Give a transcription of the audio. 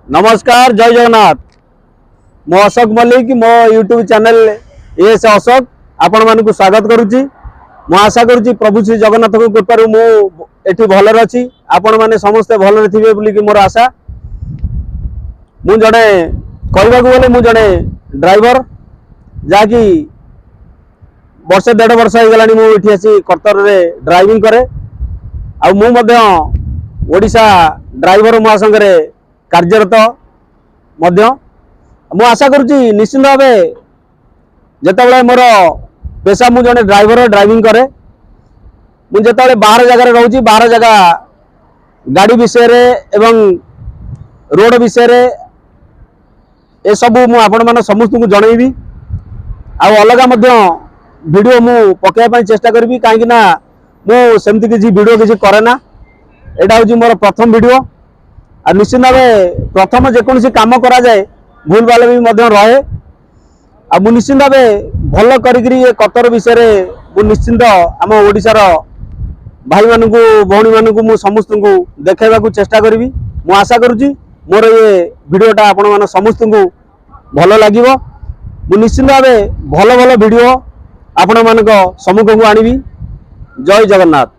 नमस्कार जय जगन्नाथ। मो अशोक मल्लिक मो यूट्यूब चैनल एस अशोक आपण मानक स्वागत करुच्ची। मु आशा करुच्ची प्रभु श्री जगन्नाथ को कृपारू मु एठी भलरे अछि आपण माने समस्ते भलरे थिबे बोली कि मोर आशा। मु जड़े कहबा को बोले मु जड़े ड्राइवर जाकी वर्षे 1.5 वर्ष हो गलानी मु एठी आसी कर्तर रे ड्राइविंग करे आ मु मध्य ओडिशा ड्राइवर महासंघ रे कार्यरत मध्य मु आशा करुच्ची निश्चित भाव जिते मोर पेशा मु जड़े ड्राइवर ड्राइविंग करे मुझे बाहर जगह रोचे बाहर जगह गाड़ी विषय रे एवं रोड विषय रे ए सब मु आपण मान समस्त को जनइबी आ अलगा मध्य वीडियो मु पकेया चेष्टा करी कहीं मु सेमती किसी वीडियो किसी करे ना। एटा हूँ मोर प्रथम वीडियो आ निश्चित भाव प्रथम जेकोसी काम करा जाए भूल भाल भी रहे आ मु निश्चित भाव भल करी कतर विषय मु निश्चिंत आम ओडिशार भाई मानू भौणी मानू समस्त को देखा चेष्टा करी। मु आशा करुच्ची मोर ये वीडियोटा आपण मान समस्त को भल लगे। मु निश्चिंत भाव भल भल वीडियो आपण मान सम्मुख को आनिबी। जय जगन्नाथ।